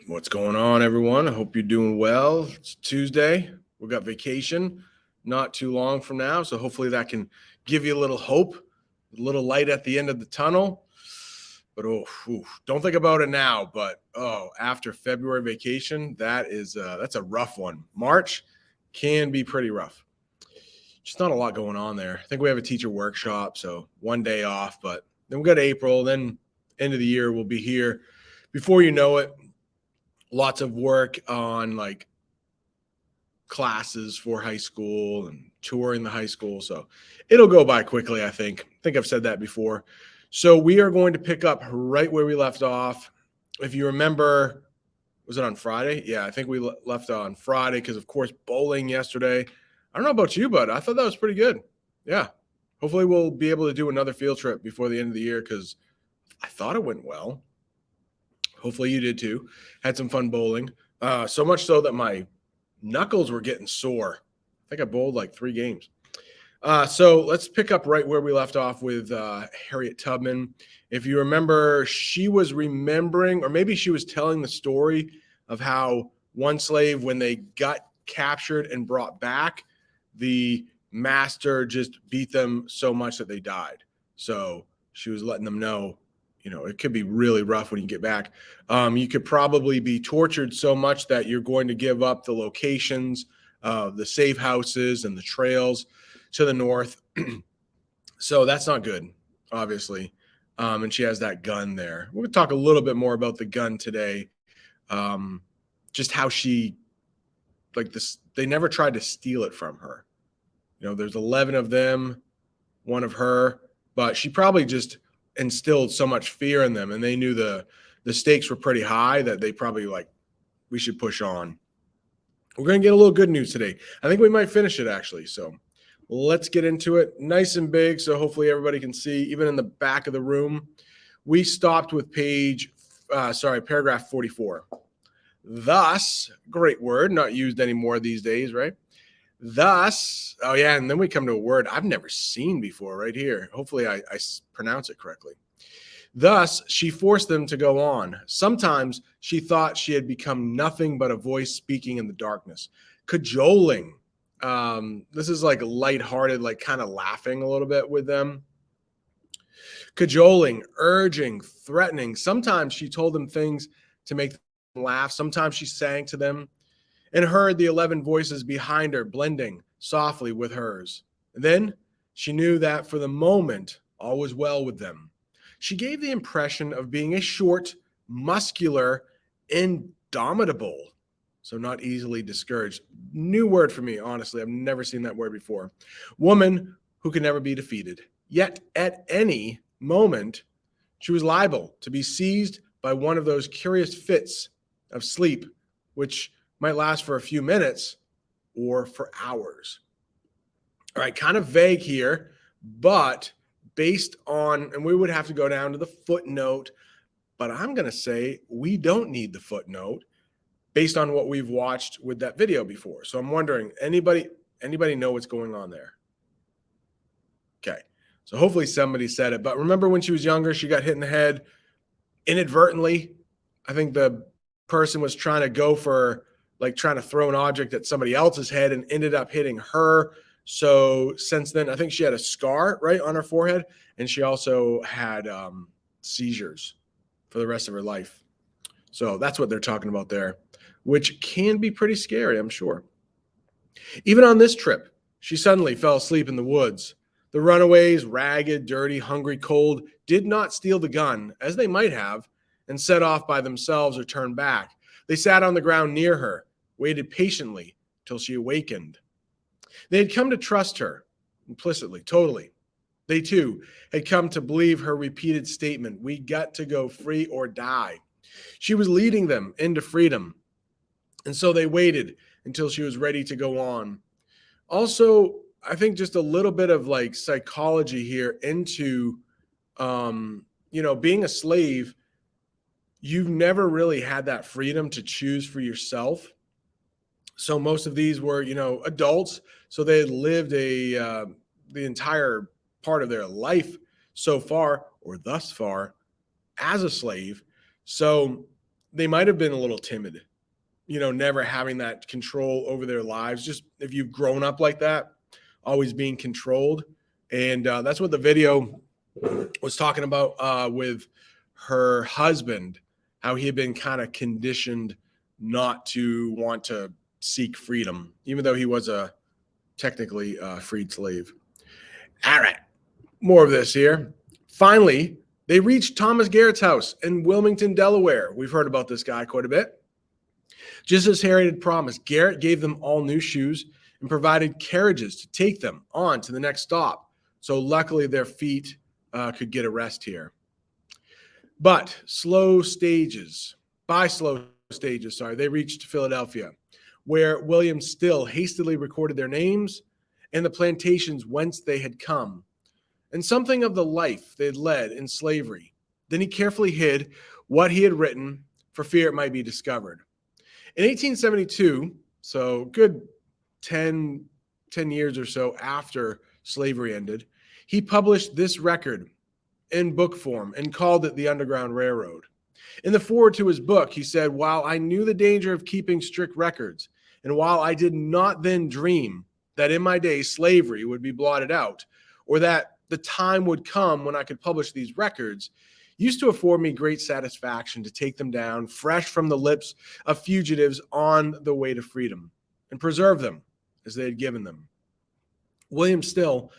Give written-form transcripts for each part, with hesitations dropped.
What's going on, everyone? I hope you're doing well. It's Tuesday. We've got vacation not too long from now, so hopefully that can give you a little hope, a little light at the end of the tunnel. But don't think about it now. But after February vacation, that's a rough one. March can be pretty rough. Just not a lot going on there. I think we have a teacher workshop, so one day off. But then we got April. Then end of the year we'll be here. Before you know it, lots of work on like classes for high school and touring the high school. So it'll go by quickly, I think. I've said that before. So we are going to pick up right where we left off. If you remember, was it on Friday? Yeah, I think we left on Friday because, of course, bowling yesterday. I don't know about you, but I thought that was pretty good. Yeah. Hopefully we'll be able to do another field trip before the end of the year because I thought it went well. Hopefully you did too. Had some fun bowling. So much so that my knuckles were getting sore. I think I bowled like 3 games. So let's pick up right where we left off with Harriet Tubman. If you remember, she was remembering, or maybe she was telling the story of how one slave, when they got captured and brought back, the master just beat them so much that they died. So she was letting them know, it could be really rough when you get back. You could probably be tortured so much that you're going to give up the locations, the safe houses and the trails to the north. So that's not good, obviously. And she has that gun there. We'll talk a little bit more about the gun today. Just how she, they never tried to steal it from her. There's 11 of them, one of her, but she probably just instilled so much fear in them, and they knew the stakes were pretty high that they probably we should push on. We're going to get a little good news today. I think we might finish it actually. So let's get into it. Nice and big, so hopefully everybody can see, even in the back of the room. We stopped with paragraph 44. Thus, great word, not used anymore these days, right? Thus, and then we come to a word I've never seen before right here. Hopefully I pronounce it correctly. Thus, she forced them to go on. Sometimes she thought she had become nothing but a voice speaking in the darkness. Cajoling. This is like lighthearted, like kind of laughing a little bit with them. Cajoling, urging, threatening. Sometimes she told them things to make them laugh. Sometimes she sang to them and heard the 11 voices behind her blending softly with hers. And then she knew that for the moment, all was well with them. She gave the impression of being a short, muscular, indomitable, so not easily discouraged. New word for me, honestly. I've never seen that word before. Woman who can never be defeated. Yet at any moment, she was liable to be seized by one of those curious fits of sleep, which might last for a few minutes or for hours. All right, kind of vague here, but based on, and we would have to go down to the footnote, but I'm going to say we don't need the footnote based on what we've watched with that video before. So I'm wondering, anybody know what's going on there? Okay, so hopefully somebody said it, but remember when she was younger, she got hit in the head inadvertently. I think the person was trying to go for, trying to throw an object at somebody else's head and ended up hitting her. So since then, I think she had a scar right on her forehead, and she also had seizures for the rest of her life. So that's what they're talking about there, which can be pretty scary, I'm sure. Even on this trip, she suddenly fell asleep in the woods. The runaways, ragged, dirty, hungry, cold, did not steal the gun, as they might have, and set off by themselves or turn back. They sat on the ground near her, waited patiently till she awakened. They had come to trust her implicitly, totally. They, too, had come to believe her repeated statement, "We got to go free or die." She was leading them into freedom, and so they waited until she was ready to go on. Also, I think just a little bit of psychology here into, being a slave. You've never really had that freedom to choose for yourself. So most of these were, adults. So they had lived the entire part of their life so far, or thus far, as a slave. So they might have been a little timid, never having that control over their lives. Just if you've grown up like that, always being controlled. And that's what the video was talking about with her husband, how he had been kind of conditioned not to want to seek freedom, even though he was a technically freed slave. All right, more of this here. Finally, they reached Thomas Garrett's house in Wilmington, Delaware. We've heard about this guy quite a bit. Just as Harriet had promised, Garrett gave them all new shoes and provided carriages to take them on to the next stop. So luckily their feet could get a rest here. But by slow stages, they reached Philadelphia, where William Still hastily recorded their names and the plantations whence they had come, and something of the life they had led in slavery. Then he carefully hid what he had written for fear it might be discovered. In 1872, so good 10 years or so after slavery ended, he published this record in book form and called it The Underground Railroad. In the foreword to his book, he said, "While I knew the danger of keeping strict records, and while I did not then dream that in my day slavery would be blotted out, or that the time would come when I could publish these records, used to afford me great satisfaction to take them down fresh from the lips of fugitives on the way to freedom, and preserve them as they had given them." William Still,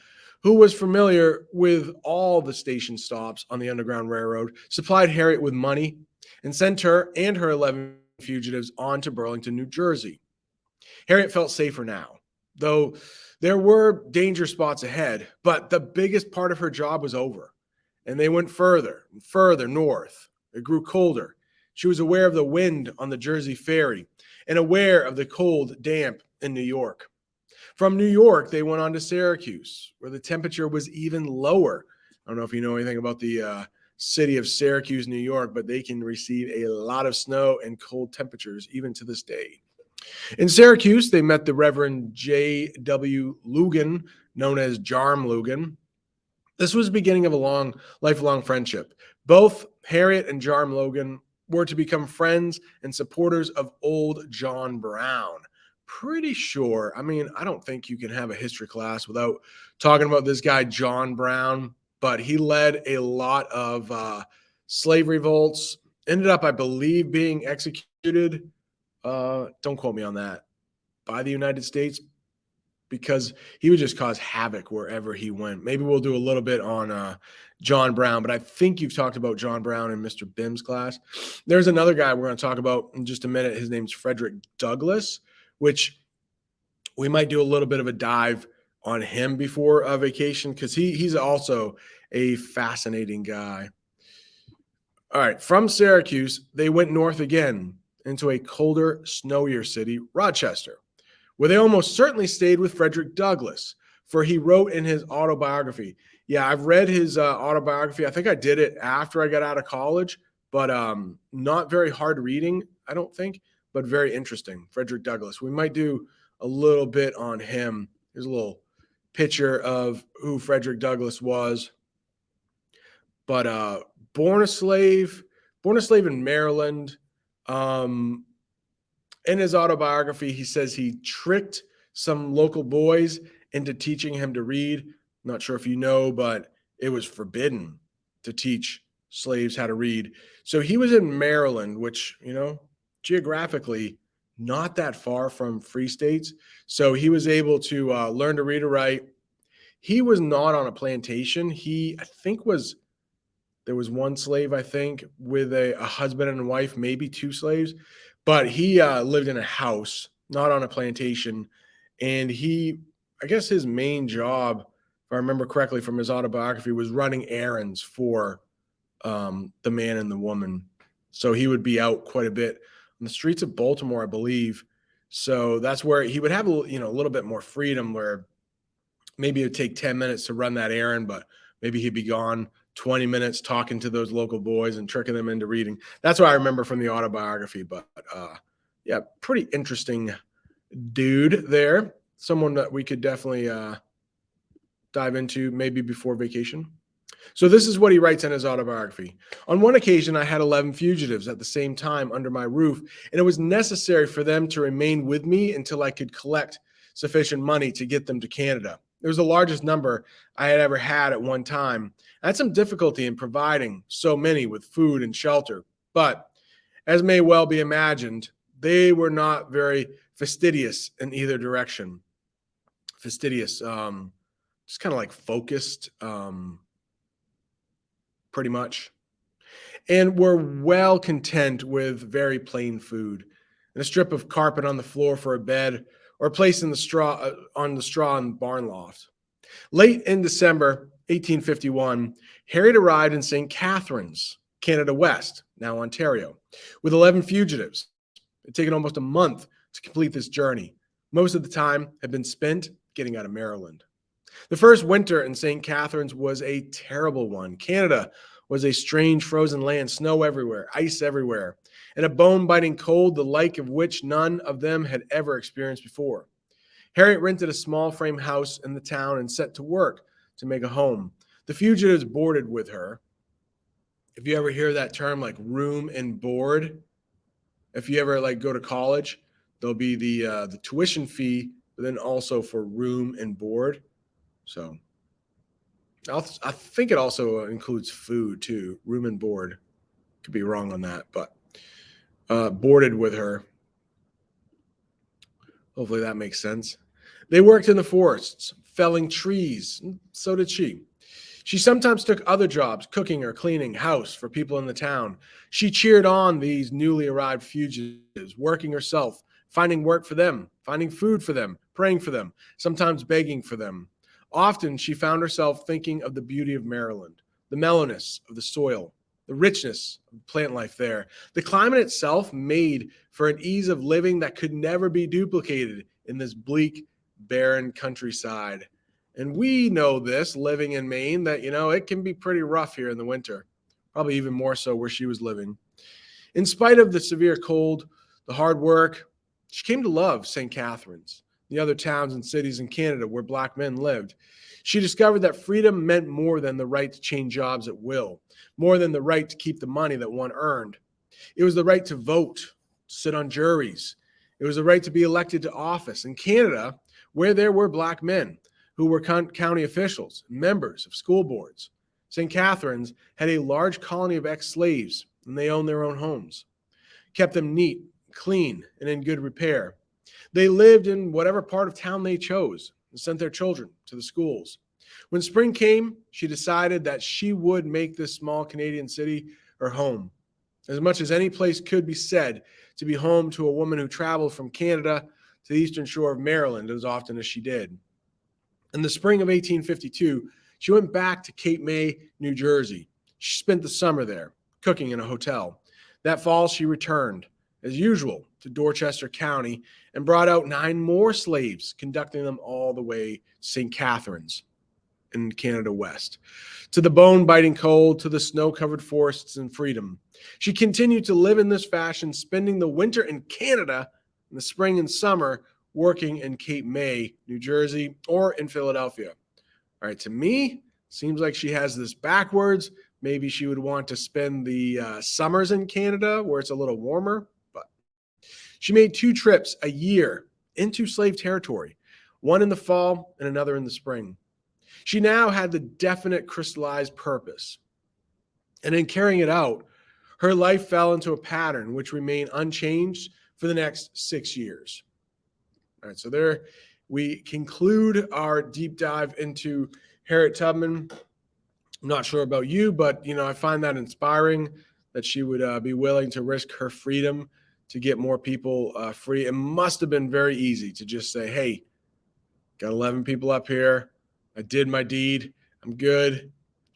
who was familiar with all the station stops on the Underground Railroad, supplied Harriet with money and sent her and her 11 fugitives on to Burlington, New Jersey. Harriet felt safer now, though there were danger spots ahead, but the biggest part of her job was over, and they went further and further north. It grew colder. She was aware of the wind on the Jersey ferry and aware of the cold damp in New York. From New York, they went on to Syracuse, where the temperature was even lower. I don't know if you know anything about the city of Syracuse, New York, but they can receive a lot of snow and cold temperatures even to this day. In Syracuse, they met the Reverend J.W. Logan, known as Jarm Logan. This was the beginning of a lifelong friendship. Both Harriet and Jarm Logan were to become friends and supporters of old John Brown. Pretty sure, I don't think you can have a history class without talking about this guy, John Brown, but he led a lot of slave revolts, ended up, I believe, being executed. Don't quote me on that, by the United States, because he would just cause havoc wherever he went. Maybe we'll do a little bit on John Brown, but I think you've talked about John Brown in Mr. Bim's class. There's another guy we're going to talk about in just a minute. His name's Frederick Douglass, which we might do a little bit of a dive on him before vacation, because he's also a fascinating guy. All right, from Syracuse, they went north again into a colder, snowier city, Rochester, where they almost certainly stayed with Frederick Douglass, for he wrote in his autobiography. Yeah, I've read his autobiography. I think I did it after I got out of college, but not very hard reading, I don't think, but very interesting. Frederick Douglass. We might do a little bit on him. Here's a little picture of who Frederick Douglass was. But born a slave in Maryland. In his autobiography, he says he tricked some local boys into teaching him to read. Not sure if you know, but it was forbidden to teach slaves how to read. So he was in Maryland, which, geographically not that far from free states. So he was able to learn to read and write. He was not on a plantation. There was one slave, I think, with a husband and a wife, maybe two slaves, but he lived in a house, not on a plantation. And I guess his main job, if I remember correctly from his autobiography, was running errands for the man and the woman. So he would be out quite a bit on the streets of Baltimore, I believe. So that's where he would have a little bit more freedom, where maybe it would take 10 minutes to run that errand, but maybe he'd be gone 20 minutes talking to those local boys and tricking them into reading. That's what I remember from the autobiography. But yeah, pretty interesting dude there. Someone that we could definitely dive into maybe before vacation. So this is what he writes in his autobiography. On one occasion, I had 11 fugitives at the same time under my roof, and it was necessary for them to remain with me until I could collect sufficient money to get them to Canada. It was the largest number I had ever had at one time. I had some difficulty in providing so many with food and shelter, but as may well be imagined, they were not very fastidious in either direction. Fastidious, just kind of like focused, pretty much, and were well content with very plain food and a strip of carpet on the floor for a bed or a place in the straw on the straw in the barn loft. Late in December 1851, Harriet arrived in St. Catharines, Canada West, now Ontario, with 11 fugitives. It had taken almost a month to complete this journey. Most of the time had been spent getting out of Maryland. The first winter in St. Catharines was a terrible one. Canada was a strange frozen land, snow everywhere, ice everywhere, and a bone-biting cold, the like of which none of them had ever experienced before. Harriet rented a small frame house in the town and set to work to make a home. The fugitives boarded with her. If you ever hear that term, like room and board, if you ever like go to college, there'll be the tuition fee, but then also for room and board. So I think it also includes food too, room and board. Could be wrong on that, but boarded with her. Hopefully that makes sense. They worked in the forests, felling trees. And so did she. She sometimes took other jobs, cooking or cleaning house for people in the town. She cheered on these newly arrived fugitives, working herself, finding work for them, finding food for them, praying for them, sometimes begging for them. Often she found herself thinking of the beauty of Maryland, the mellowness of the soil, the richness of plant life there. The climate itself made for an ease of living that could never be duplicated in this bleak, barren countryside. And we know this, living in Maine, that, it can be pretty rough here in the winter, probably even more so where she was living. In spite of the severe cold, the hard work, she came to love St. Catharines, the other towns and cities in Canada where Black men lived. She discovered that freedom meant more than the right to change jobs at will, more than the right to keep the money that one earned. It was the right to vote, sit on juries. It was the right to be elected to office. In Canada, where there were Black men who were county officials, members of school boards, St. Catharines had a large colony of ex-slaves, and they owned their own homes, kept them neat, clean, and in good repair. They lived in whatever part of town they chose and sent their children to the schools. When spring came, she decided that she would make this small Canadian city her home. As much as any place could be said to be home to a woman who traveled from Canada to the eastern shore of Maryland as often as she did. In the spring of 1852, she went back to Cape May, New Jersey. She spent the summer there, cooking in a hotel. That fall, she returned, as usual, to Dorchester County and brought out 9 more slaves, conducting them all the way to St. Catharines in Canada West, to the bone-biting cold, to the snow-covered forests and freedom. She continued to live in this fashion, spending the winter in Canada and the spring and summer working in Cape May, New Jersey, or in Philadelphia. All right, to me, seems like she has this backwards. Maybe she would want to spend the summers in Canada where it's a little warmer, but she made 2 trips a year into slave territory, one in the fall and another in the spring. She now had the definite crystallized purpose. And in carrying it out, her life fell into a pattern which remained unchanged for the next 6 years. All right, so there we conclude our deep dive into Harriet Tubman. I'm not sure about you, but I find that inspiring that she would be willing to risk her freedom to get more people free. It must have been very easy to just say, hey, got 11 people up here. I did my deed. I'm good.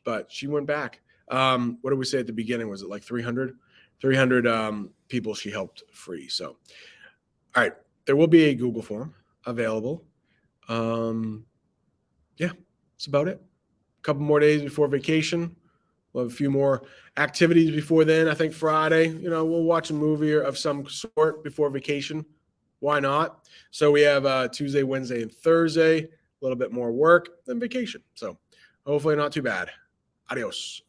But she went back. What did we say at the beginning? Was it like 300? 300 people she helped free. So, all right. There will be a Google form available. Yeah, that's about it. A couple more days before vacation. We'll have a few more activities before then. I think Friday, we'll watch a movie of some sort before vacation. Why not? So we have Tuesday, Wednesday, and Thursday. A little bit more work than vacation. So hopefully not too bad. Adios.